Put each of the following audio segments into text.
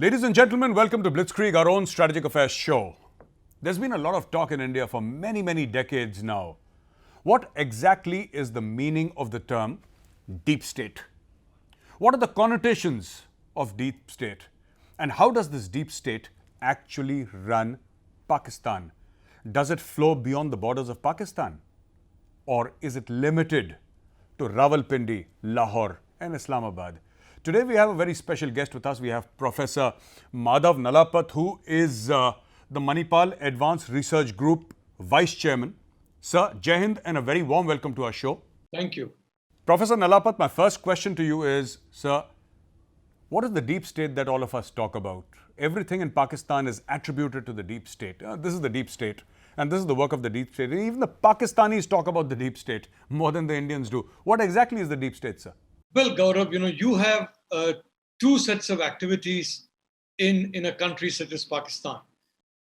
Ladies and gentlemen, welcome to Blitzkrieg, our own strategic affairs show. There's been a lot of talk in India for many, many decades now. What exactly is the meaning of the term deep state? What are the connotations of deep state? And how does this deep state actually run Pakistan? Does it flow beyond the borders of Pakistan? Or is it limited to Rawalpindi, Lahore, and Islamabad? Today we have a very special guest with us. We have Professor Madhav Nalapat, who is the Manipal Advanced Research Group Vice Chairman. Sir, Jai Hind, and a very warm welcome to our show. Thank you. Professor Nalapat, my first question to you is, sir, what is the deep state that all of us talk about? Everything in Pakistan is attributed to the deep state. This is the deep state, and this is the work of the deep state. And even the Pakistanis talk about the deep state more than the Indians do. What exactly is the deep state, sir? Well, Gaurav, you have two sets of activities in a country such as Pakistan.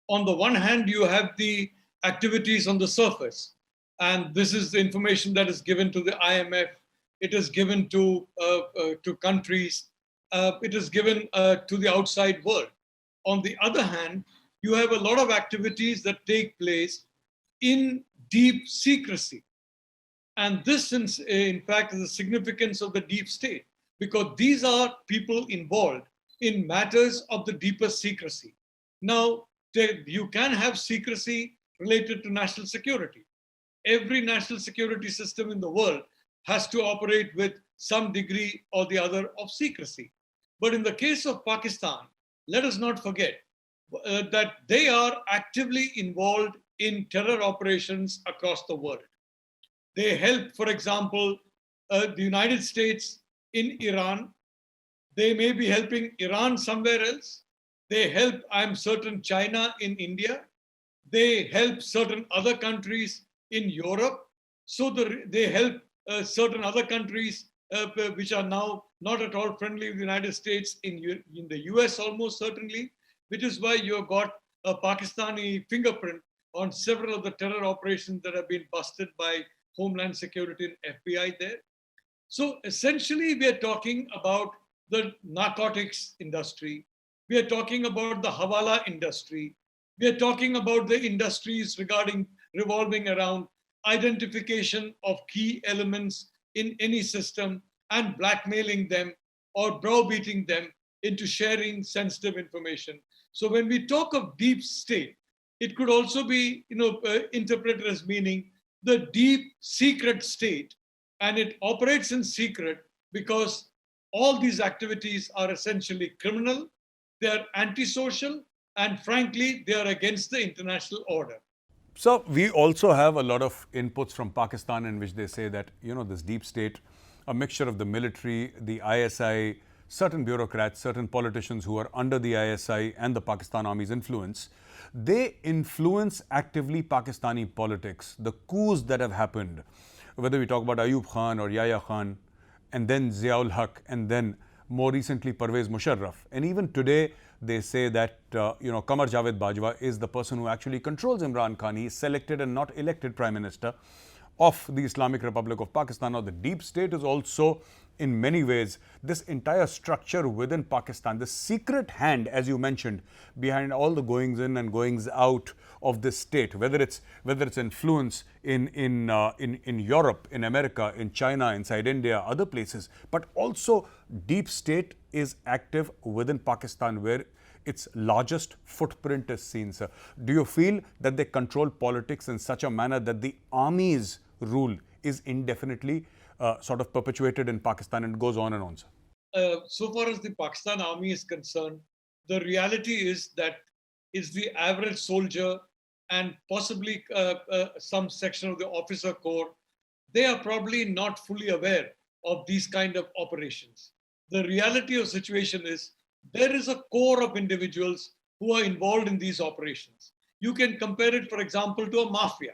On the one hand, you have the activities on the surface, and this is the information that is given to the IMF. It is given to countries. It is given to the outside world. On the other hand, you have a lot of activities that take place in deep secrecy. And this, in fact, is the significance of the deep state, because these are people involved in matters of the deepest secrecy. Now, you can have secrecy related to national security. Every national security system in the world has to operate with some degree or the other of secrecy. But in the case of Pakistan, let us not forget that they are actively involved in terror operations across the world. They help, for example, the United States in Iran. They may be helping Iran somewhere else. They help, I'm certain, China in India. They help certain other countries in Europe. So they help certain other countries which are now not at all friendly with the United States in the US almost certainly, which is why you have got a Pakistani fingerprint on several of the terror operations that have been busted by Homeland Security and FBI there. So essentially, we are talking about the narcotics industry. We are talking about the Hawala industry. We are talking about the industries revolving around identification of key elements in any system and blackmailing them or browbeating them into sharing sensitive information. So when we talk of deep state, it could also be interpreted as meaning the deep secret state, and it operates in secret because all these activities are essentially criminal, they are antisocial, and frankly, they are against the international order. So we also have a lot of inputs from Pakistan in which they say that, this deep state, a mixture of the military, the ISI, certain bureaucrats, certain politicians who are under the ISI and the Pakistan Army's influence, they influence actively Pakistani politics. The coups that have happened, whether we talk about Ayub Khan or Yahya Khan, and then Ziaul Haq, and then more recently Parvez Musharraf. And even today, they say that, Qamar Javed Bajwa is the person who actually controls Imran Khan. He is selected and not elected Prime Minister of the Islamic Republic of Pakistan. Now, the deep state is also, in many ways, this entire structure within Pakistan, the secret hand, as you mentioned, behind all the goings in and goings out of this state, whether it's influence in Europe, in America, in China, inside India, other places, but also deep state is active within Pakistan, where its largest footprint is seen, sir. Do you feel that they control politics in such a manner that the army's rule is indefinitely sort of perpetuated in Pakistan and goes on and on, sir? So far as the Pakistan army is concerned, the reality is that it's the average soldier and possibly some section of the officer corps. They are probably not fully aware of these kind of operations. The reality of the situation is there is a core of individuals who are involved in these operations. You can compare it, for example, to a mafia.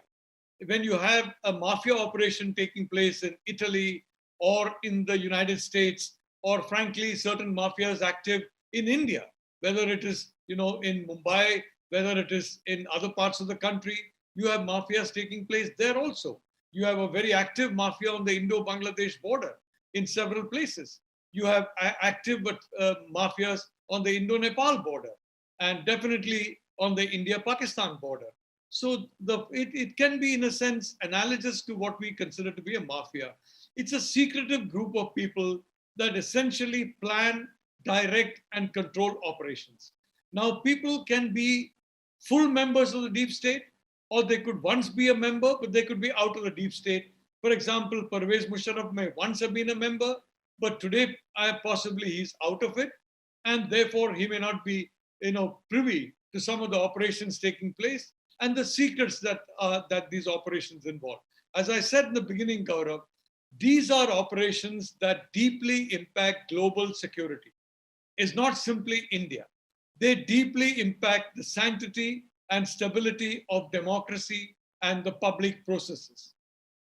When you have a mafia operation taking place in Italy or in the United States, or frankly, certain mafias active in India, whether it is, in Mumbai, whether it is in other parts of the country, you have mafias taking place there also. You have a very active mafia on the Indo-Bangladesh border in several places. You have active mafias on the Indo-Nepal border, and definitely on the India-Pakistan border. So it can be, in a sense, analogous to what we consider to be a mafia. It's a secretive group of people that essentially plan, direct, and control operations. Now, people can be full members of the deep state, or they could once be a member, but they could be out of the deep state. For example, Pervez Musharraf may once have been a member, but today possibly he's out of it, and therefore he may not be, privy to some of the operations taking place and the secrets that these operations involve. As I said in the beginning, Gaurav, these are operations that deeply impact global security. It's not simply India. They deeply impact the sanctity and stability of democracy and the public processes.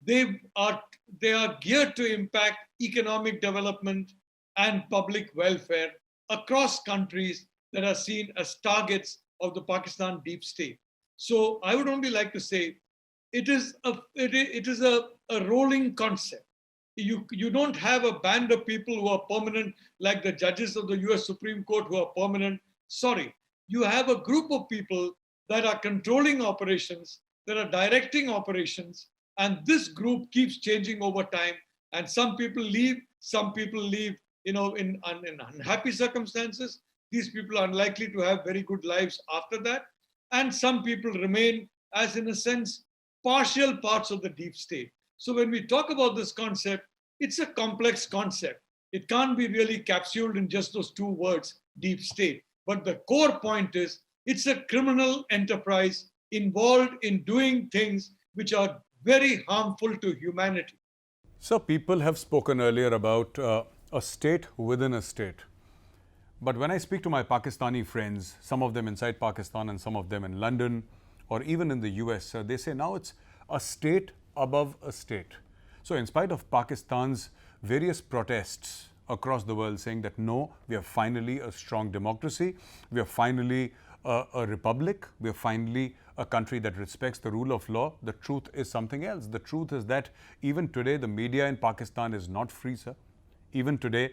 They are, they are geared to impact economic development and public welfare across countries that are seen as targets of the Pakistan deep state. So I would only like to say it is a rolling concept. You don't have a band of people who are permanent, like the judges of the US Supreme Court who are permanent. Sorry, you have a group of people that are controlling operations, that are directing operations, and this group keeps changing over time. And some people leave, in unhappy circumstances. These people are unlikely to have very good lives after that. And some people remain as, in a sense, partial parts of the deep state. So when we talk about this concept, it's a complex concept. It can't be really capsuled in just those two words, deep state. But the core point is it's a criminal enterprise involved in doing things which are very harmful to humanity. So people have spoken earlier about a state within a state. But when I speak to my Pakistani friends, some of them inside Pakistan and some of them in London or even in the US, they say now it's a state above a state. So in spite of Pakistan's various protests across the world saying that no, we are finally a strong democracy, we are finally a republic, we are finally a country that respects the rule of law, the truth is something else. The truth is that even today the media in Pakistan is not free, sir. Even today,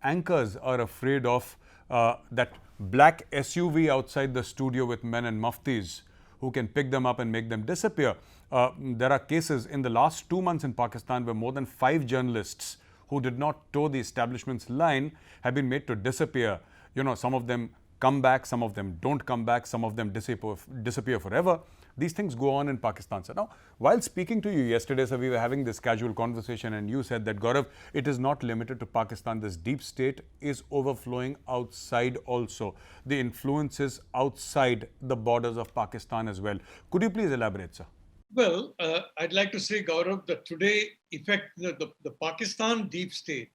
anchors are afraid of that black SUV outside the studio with men in muftis who can pick them up and make them disappear. There are cases in the last 2 months in Pakistan where more than 5 journalists who did not toe the establishment's line have been made to disappear. You know, some of them come back, some of them don't come back, some of them disappear forever. These things go on in Pakistan. So now, while speaking to you yesterday, sir, we were having this casual conversation and you said that, Gaurav, it is not limited to Pakistan. This deep state is overflowing outside also. The influence is outside the borders of Pakistan as well. Could you please elaborate, sir? Well, I'd like to say, Gaurav, that today, the Pakistan deep state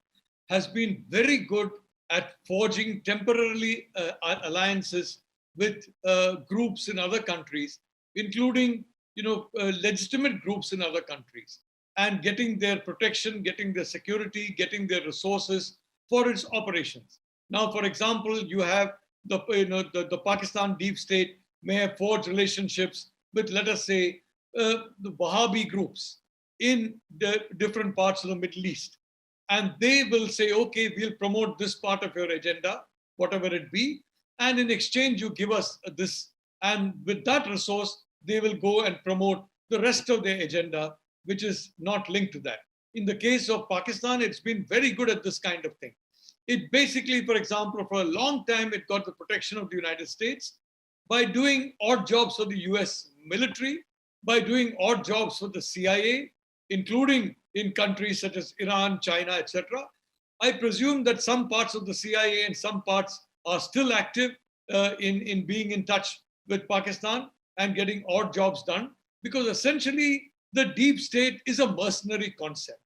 has been very good at forging temporarily alliances with groups in other countries, including legitimate groups in other countries, and getting their protection, getting their security, getting their resources for its operations. Now, for example, you have the Pakistan deep state may have forged relationships with, let us say, the Wahhabi groups in the different parts of the Middle East. And they will say, okay, we'll promote this part of your agenda, whatever it be. And in exchange, you give us this. And with that resource, they will go and promote the rest of their agenda, which is not linked to that. In the case of Pakistan, it's been very good at this kind of thing. It basically, for example, for a long time, it got the protection of the United States by doing odd jobs for the US military, by doing odd jobs for the CIA, including in countries such as Iran, China, etc. I presume that some parts of the CIA and some parts are still active in being in touch with Pakistan and getting odd jobs done, because essentially the deep state is a mercenary concept.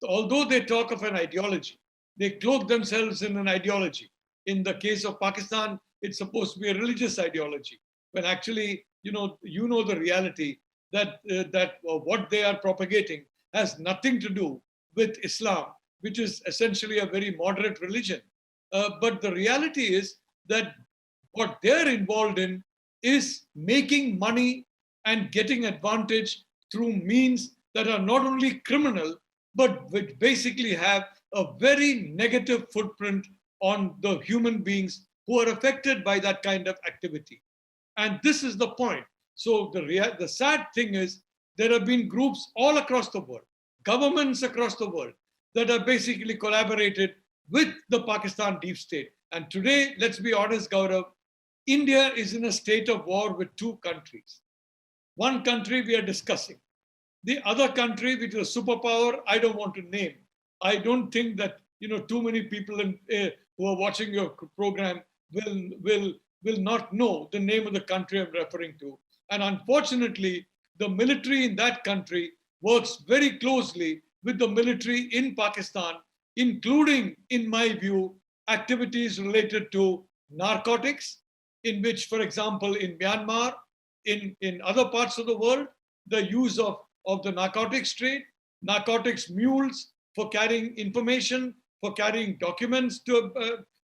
Although they talk of an ideology, they cloak themselves in an ideology. In the case of Pakistan, it's supposed to be a religious ideology, when actually, you know the reality that what they are propagating has nothing to do with Islam, which is essentially a very moderate religion. But the reality is that what they're involved in is making money and getting advantage through means that are not only criminal, but which basically have a very negative footprint on the human beings who are affected by that kind of activity. And this is the point. So the sad thing is there have been groups all across the world, governments across the world that have basically collaborated with the Pakistan deep state. And today, let's be honest, Gaurav, India is in a state of war with two countries. One country we are discussing. The other country, which is a superpower, I don't want to name. I don't think that too many people who are watching your program will not know the name of the country I'm referring to. And unfortunately, the military in that country works very closely with the military in Pakistan, including, in my view, activities related to narcotics, in which, for example, in Myanmar, in other parts of the world, the use of the narcotics trade, narcotics mules for carrying information, for carrying documents to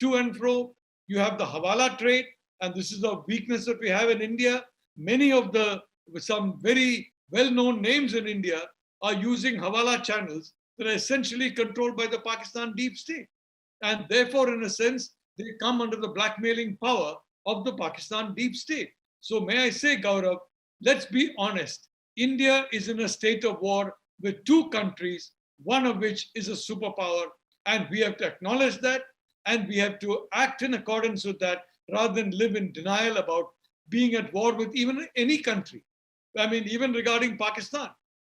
and fro. You have the Hawala trade, and this is a weakness that we have in India. Many of some very well-known names in India are using Hawala channels that are essentially controlled by the Pakistan deep state. And therefore, in a sense, they come under the blackmailing power of the Pakistan deep state. So may I say, Gaurav, let's be honest. India is in a state of war with two countries, one of which is a superpower. And we have to acknowledge that, and we have to act in accordance with that rather than live in denial about being at war with even any country. I mean, even regarding Pakistan,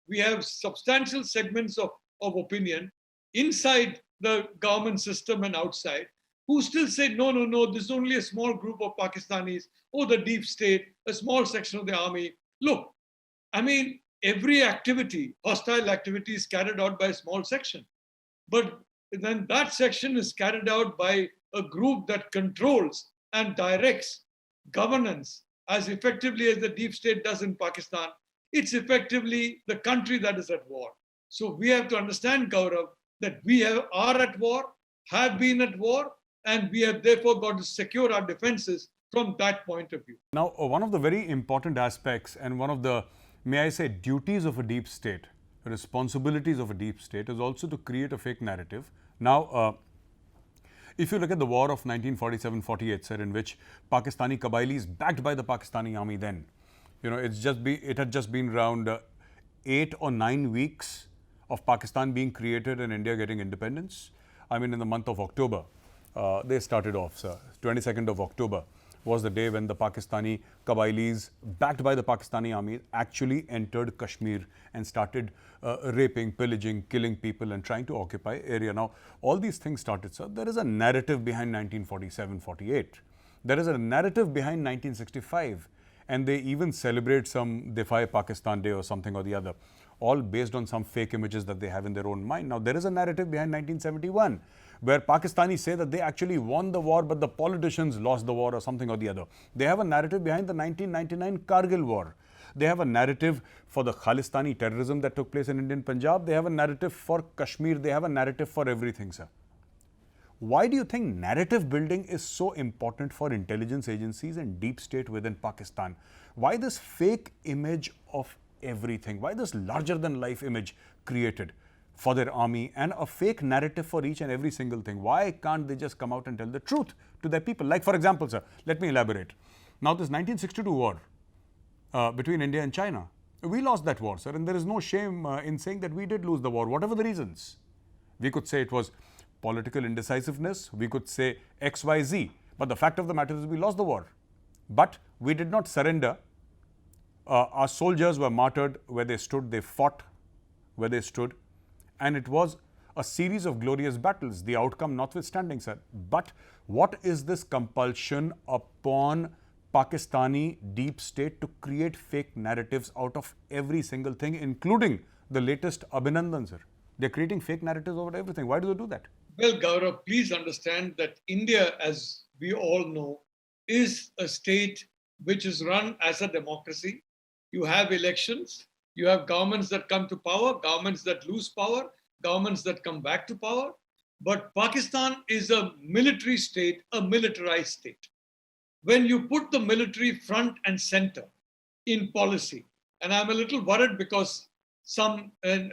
we have substantial segments of opinion inside the government system and outside who still say, no, this is only a small group of Pakistanis, or the deep state, a small section of the army. Look, I mean, every activity, hostile activity, is carried out by a small section. But then that section is carried out by a group that controls and directs governance as effectively as the deep state does in Pakistan. It's effectively the country that is at war. So we have to understand, Gaurav, that we are at war, have been at war, and we have therefore got to secure our defenses from that point of view. Now, one of the very important aspects and one of the, may I say, duties of a deep state, responsibilities of a deep state, is also to create a fake narrative. Now, if you look at the war of 1947-48, sir, in which Pakistani Qabilis, backed by the Pakistani army then, it had just been around 8 or 9 weeks of Pakistan being created and India getting independence. I mean, in the month of October, they started off, sir. 22nd of October was the day when the Pakistani Qabilis, backed by the Pakistani army, actually entered Kashmir and started raping, pillaging, killing people and trying to occupy area. Now, all these things started, sir. There is a narrative behind 1947-48. There is a narrative behind 1965. And they even celebrate some Defy Pakistan Day or something or the other, all based on some fake images that they have in their own mind. Now, there is a narrative behind 1971, where Pakistanis say that they actually won the war, but the politicians lost the war or something or the other. They have a narrative behind the 1999 Kargil war. They have a narrative for the Khalistani terrorism that took place in Indian Punjab. They have a narrative for Kashmir. They have a narrative for everything, sir. Why do you think narrative building is so important for intelligence agencies and deep state within Pakistan? Why this fake image of everything? Why this larger than life image created for their army and a fake narrative for each and every single thing? Why can't they just come out and tell the truth to their people? Like, for example, sir, let me elaborate. Now, this 1962 war between India and China, we lost that war, sir, and there is no shame in saying that we did lose the war, whatever the reasons. We could say it was political indecisiveness, we could say XYZ, but the fact of the matter is we lost the war. But we did not surrender. Our soldiers were martyred where they stood, they fought where they stood, and it was a series of glorious battles, the outcome notwithstanding, sir. But what is this compulsion upon Pakistani deep state to create fake narratives out of every single thing, including the latest Abhinandan, sir? They're creating fake narratives over everything. Why do they do that? Well, Gaurav, please understand that India, as we all know, is a state which is run as a democracy. You have elections, you have governments that come to power, governments that lose power, governments that come back to power. But Pakistan is a military state, a militarized state. When you put the military front and center in policy, and I'm a little worried because a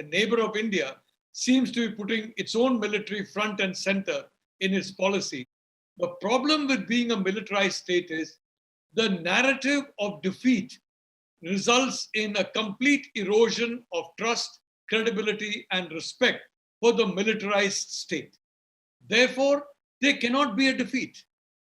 neighbor of India seems to be putting its own military front and center in its policy. The problem with being a militarized state is the narrative of defeat results in a complete erosion of trust, credibility, and respect for the militarized state. Therefore, there cannot be a defeat.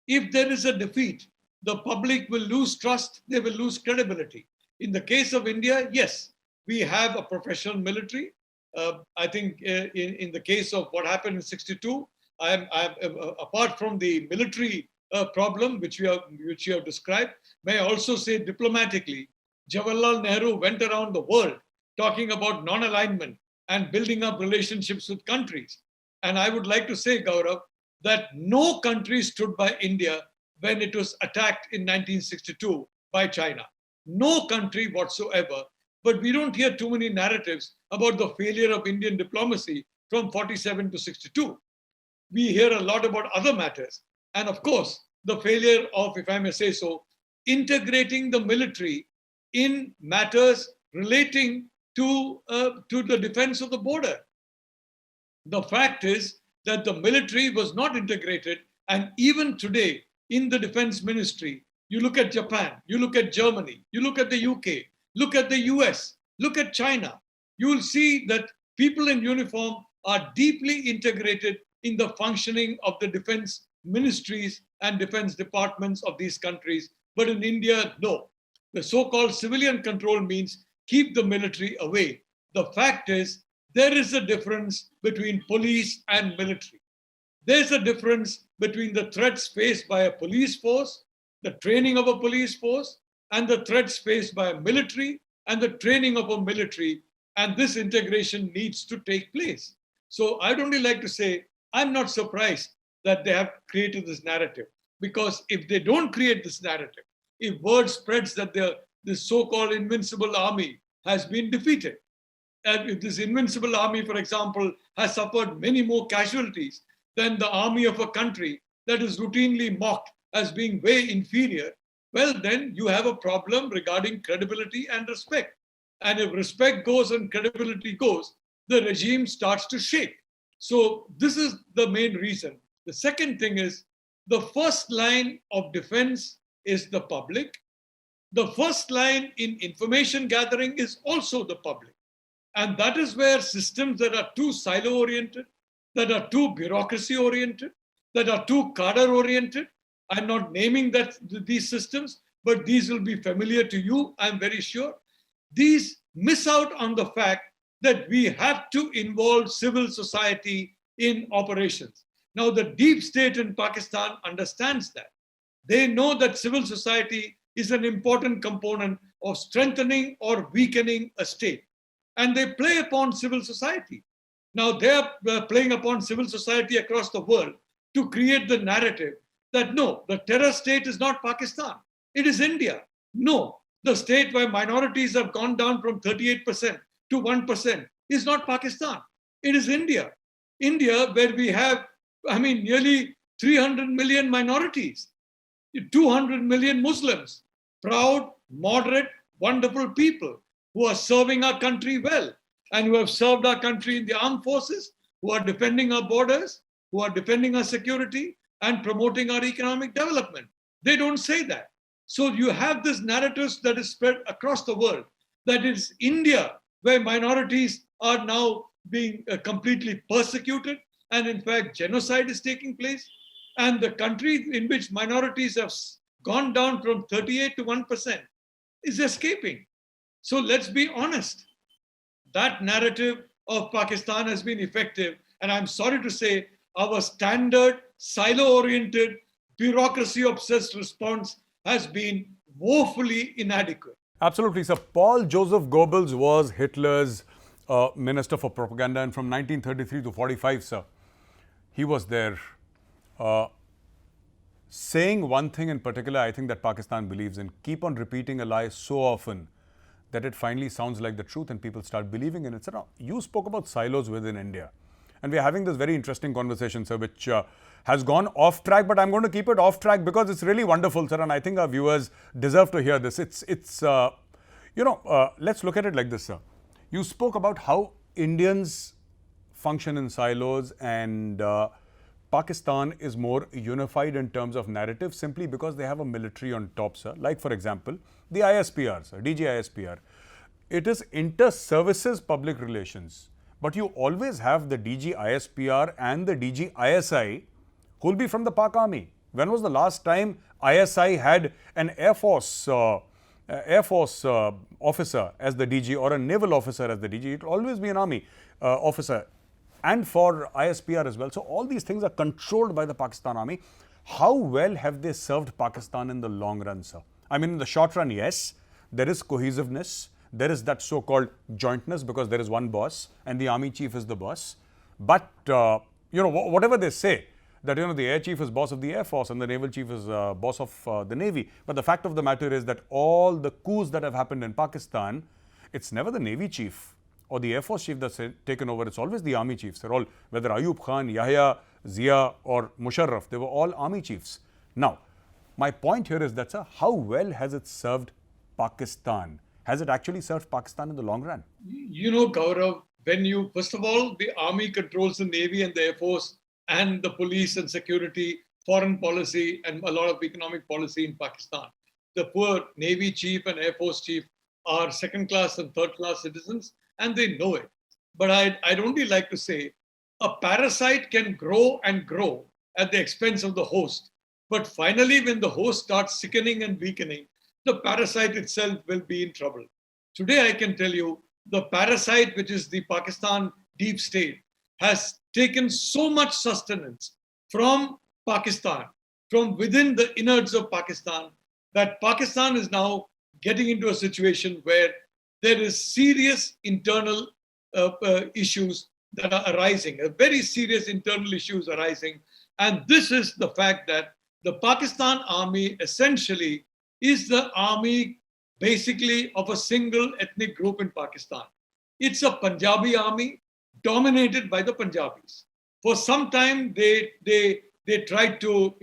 If there is a defeat, the public will lose trust, they will lose credibility. In the case of India, yes, we have a professional military. I think in the case of what happened in 62, apart from the military problem which you have described, may I also say diplomatically, Jawaharlal Nehru went around the world talking about non-alignment and building up relationships with countries. And I would like to say, Gaurav, that no country stood by India when it was attacked in 1962 by China. No country whatsoever. But we don't hear too many narratives about the failure of Indian diplomacy from 47 to 62. We hear a lot about other matters. And of course, the failure of, if I may say so, integrating the military in matters relating to the defense of the border. The fact is that the military was not integrated, and even today in the defense ministry, you look at Japan, you look at Germany, you look at the UK, look at the US, look at China, you will see that people in uniform are deeply integrated in the functioning of the defense ministries and defense departments of these countries. But in India, no. The so-called civilian control means keep the military away. The fact is, there is a difference between police and military. There's a difference between the threats faced by a police force, the training of a police force, and the threats faced by a military and the training of a military. And this integration needs to take place. So I'd only like to say, I'm not surprised that they have created this narrative. Because if they don't create this narrative, if word spreads that this so-called invincible army has been defeated, and if this invincible army, for example, has suffered many more casualties than the army of a country that is routinely mocked as being way inferior, well, then you have a problem regarding credibility and respect. And if respect goes and credibility goes, the regime starts to shake. So this is the main reason. The second thing is, the first line of defense is the public. The first line in information gathering is also the public. And that is where systems that are too silo-oriented, that are too bureaucracy-oriented, that are too cadre-oriented, I'm not naming these systems, but these will be familiar to you, I'm very sure. These miss out on the fact that we have to involve civil society in operations. Now, the deep state in Pakistan understands that. They know that civil society is an important component of strengthening or weakening a state. And they play upon civil society. Now, they are playing upon civil society across the world to create the narrative that no, the terror state is not Pakistan. It is India. No, the state where minorities have gone down from 38% to 1% is not Pakistan. It is India. India, where we have, nearly 300 million minorities, 200 million Muslims, proud, moderate, wonderful people who are serving our country well and who have served our country in the armed forces, who are defending our borders, who are defending our security and promoting our economic development. They don't say that. So you have this narrative that is spread across the world that it's India where minorities are now being completely persecuted, and in fact genocide is taking place, and the country in which minorities have gone down from 38 to 1% is escaping. So let's be honest. That narrative of Pakistan has been effective, and I'm sorry to say our standard, silo-oriented, bureaucracy-obsessed response has been woefully inadequate. Absolutely, sir. Paul Joseph Goebbels was Hitler's Minister for Propaganda, and from 1933 to 45, sir, he was there. Saying one thing in particular, I think that Pakistan believes in, keep on repeating a lie so often that it finally sounds like the truth and people start believing in it. Sir, you spoke about silos within India. And we're having this very interesting conversation, sir, which has gone off track, but I'm going to keep it off track because it's really wonderful, sir, and I think our viewers deserve to hear this. Let's look at it like this, sir. You spoke about how Indians function in silos and Pakistan is more unified in terms of narrative simply because they have a military on top, sir. Like, for example, the ISPR, sir, DG-ISPR. It is inter-services public relations. But you always have the DG-ISPR and the DG-ISI who will be from the Pak Army. When was the last time ISI had an Air Force officer as the DG or a naval officer as the DG? It will always be an army officer, and for ISPR as well. So all these things are controlled by the Pakistan Army. How well have they served Pakistan in the long run, sir? I mean, in the short run, yes, there is cohesiveness. There is that so-called jointness because there is one boss and the army chief is the boss. But, whatever they say, that, the air chief is boss of the Air Force and the naval chief is boss of the Navy. But the fact of the matter is that all the coups that have happened in Pakistan, it's never the Navy chief or the Air Force chief that's taken over. It's always the army chiefs. They're all, whether Ayub Khan, Yahya, Zia or Musharraf, they were all army chiefs. Now, my point here is that, sir, how well has it served Pakistan? Has it actually served Pakistan in the long run? Gaurav, first of all, the army controls the Navy and the Air Force and the police and security, foreign policy, and a lot of economic policy in Pakistan. The poor Navy chief and Air Force chief are second-class and third-class citizens, and they know it. But I'd only like to say, a parasite can grow and grow at the expense of the host. But finally, when the host starts sickening and weakening, the parasite itself will be in trouble. Today, I can tell you, the parasite, which is the Pakistan deep state, has taken so much sustenance from Pakistan, from within the innards of Pakistan, that Pakistan is now getting into a situation where there is serious internal issues that are arising, very serious internal issues arising. And this is the fact that the Pakistan army essentially is the army basically of a single ethnic group in Pakistan. It's a Punjabi army dominated by the Punjabis. For some time, they tried to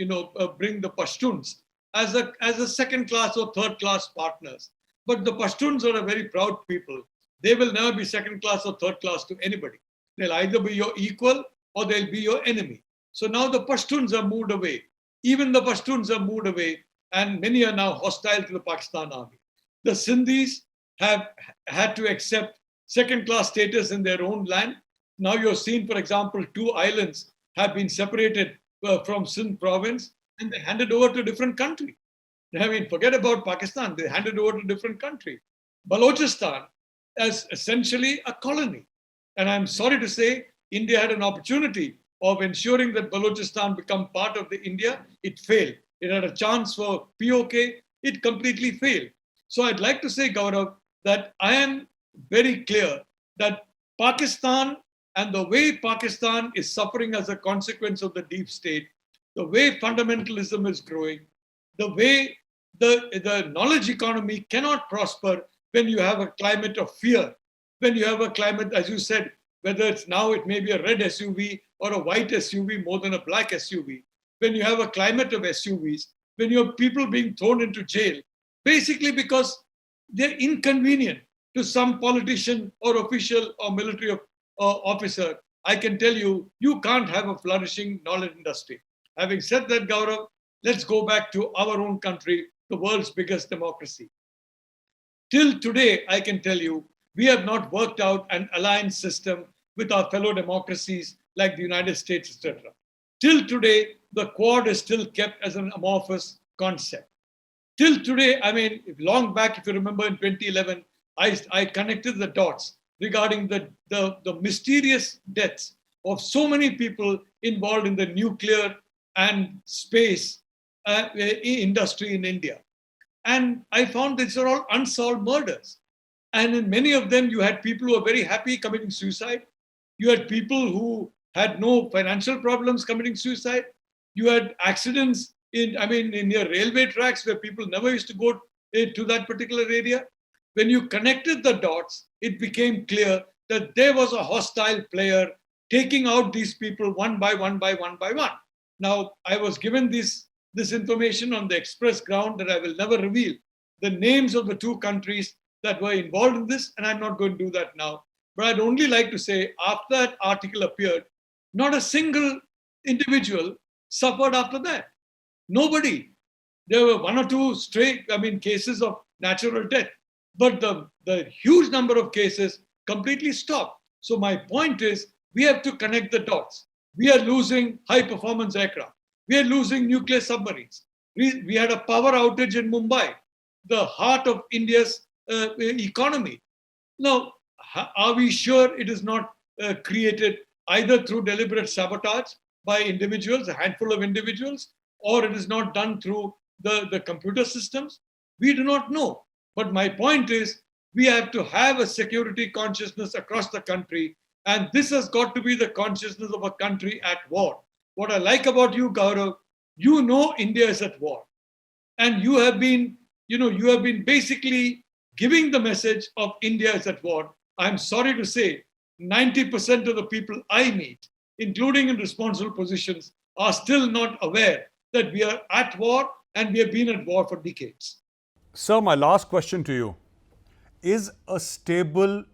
bring the Pashtuns as a second-class or third-class partners. But the Pashtuns are a very proud people. They will never be second-class or third-class to anybody. They'll either be your equal or they'll be your enemy. So now the Pashtuns are moved away. Even the Pashtuns are moved away, and many are now hostile to the Pakistan army. The Sindhis have had to accept second-class status in their own land. Now you're seeing, for example, 2 islands have been separated from Sindh province and they handed over to a different country. I mean, forget about Pakistan, they handed over to a different country. Balochistan as essentially a colony. And I'm sorry to say, India had an opportunity of ensuring that Balochistan become part of the India. It failed. It had a chance for POK. It completely failed. So I'd like to say, Gaurav, that I am very clear that Pakistan and the way Pakistan is suffering as a consequence of the deep state, the way fundamentalism is growing, the way the knowledge economy cannot prosper when you have a climate of fear, when you have a climate, as you said, whether it's now it may be a red SUV or a white SUV more than a black SUV, when you have a climate of SUVs, when you have people being thrown into jail, basically because they're inconvenient to some politician or official or military officer, I can tell you, you can't have a flourishing knowledge industry. Having said that, Gaurav, let's go back to our own country, the world's biggest democracy. Till today, I can tell you, we have not worked out an alliance system with our fellow democracies like the United States, etc. Till today, the Quad is still kept as an amorphous concept. Till today, I mean, long back, if you remember in 2011, I connected the dots regarding the mysterious deaths of so many people involved in the nuclear and space industry in India. And I found these are all unsolved murders. And in many of them, you had people who were very happy committing suicide. You had people who had no financial problems committing suicide. You had accidents in near railway tracks where people never used to go to that particular area. When you connected the dots, it became clear that there was a hostile player taking out these people one by one by one by one. Now, I was given this information on the express ground that I will never reveal the names of the 2 countries that were involved in this, and I'm not going to do that now. But I'd only like to say, after that article appeared, not a single individual suffered after that? Nobody. There were one or two cases of natural death, but the huge number of cases completely stopped. So my point is, we have to connect the dots. We are losing high performance aircraft. We are losing nuclear submarines. We had a power outage in Mumbai, the heart of India's economy. Now, are we sure it is not created either through deliberate sabotage by individuals, a handful of individuals, or it is not done through the computer systems? We do not know. But my point is, we have to have a security consciousness across the country, and this has got to be the consciousness of a country at war. What I like about you, Gaurav, you know India is at war, and you have been basically giving the message of India is at war. I'm sorry to say, 90% of the people I meet, including in responsible positions, are still not aware that we are at war and we have been at war for decades. Sir, my last question to you. Is a stable,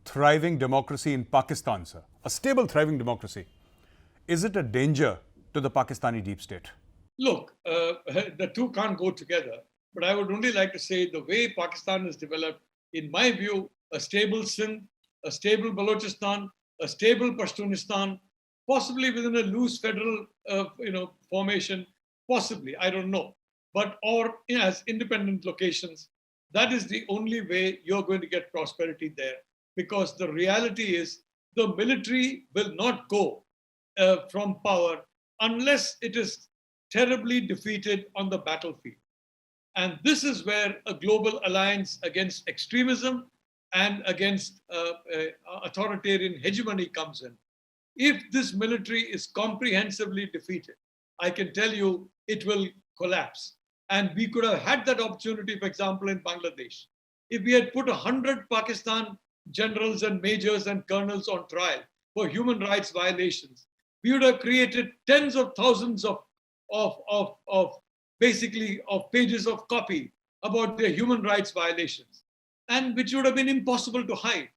thriving democracy in Pakistan, sir, a stable, thriving democracy, is it a danger to the Pakistani deep state? Look, the two can't go together. But I would only like to say the way Pakistan is developed, in my view, a stable Sindh, a stable Balochistan, a stable Pashtunistan, possibly within a loose federal formation, possibly, I don't know. But or as independent locations, that is the only way you're going to get prosperity there. Because the reality is the military will not go from power unless it is terribly defeated on the battlefield. And this is where a global alliance against extremism and against authoritarian hegemony comes in. If this military is comprehensively defeated, I can tell you it will collapse. And we could have had that opportunity, for example, in Bangladesh. If we had put 100 Pakistan generals and majors and colonels on trial for human rights violations, we would have created tens of thousands of pages of copy about their human rights violations, and which would have been impossible to hide.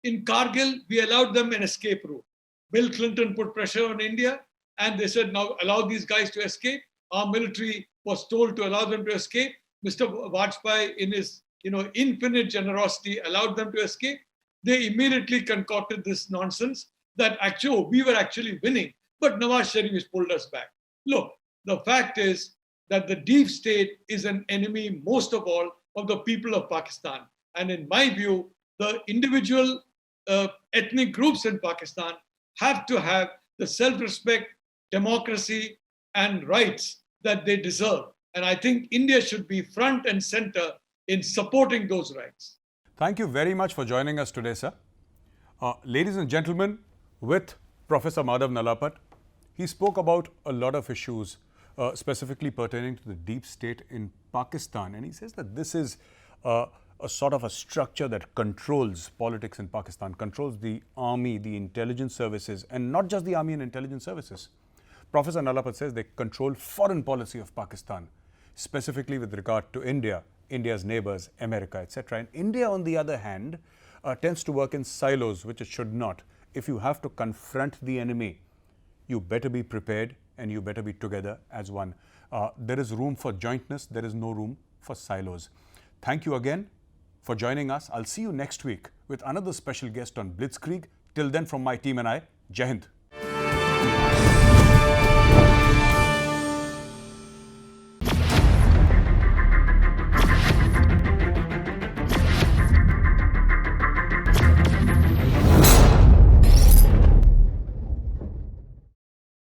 In Kargil, we allowed them an escape route. Bill Clinton put pressure on India, and they said, now allow these guys to escape. Our military was told to allow them to escape. Mr. Vajpayee, in his infinite generosity, allowed them to escape. They immediately concocted this nonsense that actually we were actually winning, but Nawaz Sharif has pulled us back. Look, the fact is that the deep state is an enemy, most of all, of the people of Pakistan. And in my view, the individual ethnic groups in Pakistan have to have the self-respect, democracy, and rights that they deserve. And I think India should be front and center in supporting those rights. Thank you very much for joining us today, sir. Ladies and gentlemen, with Professor Madhav Nalapat, he spoke about a lot of issues specifically pertaining to the deep state in Pakistan. And he says that this is a sort of a structure that controls politics in Pakistan, controls the army, the intelligence services, and not just the army and intelligence services. Professor Nalapat says they control foreign policy of Pakistan, specifically with regard to India, India's neighbors, America, etc. And India, on the other hand, tends to work in silos, which it should not. If you have to confront the enemy, you better be prepared and you better be together as one. There is room for jointness. There is no room for silos. Thank you again for joining us. I'll see you next week with another special guest on Blitzkrieg. Till then, from my team and I, Jai Hind.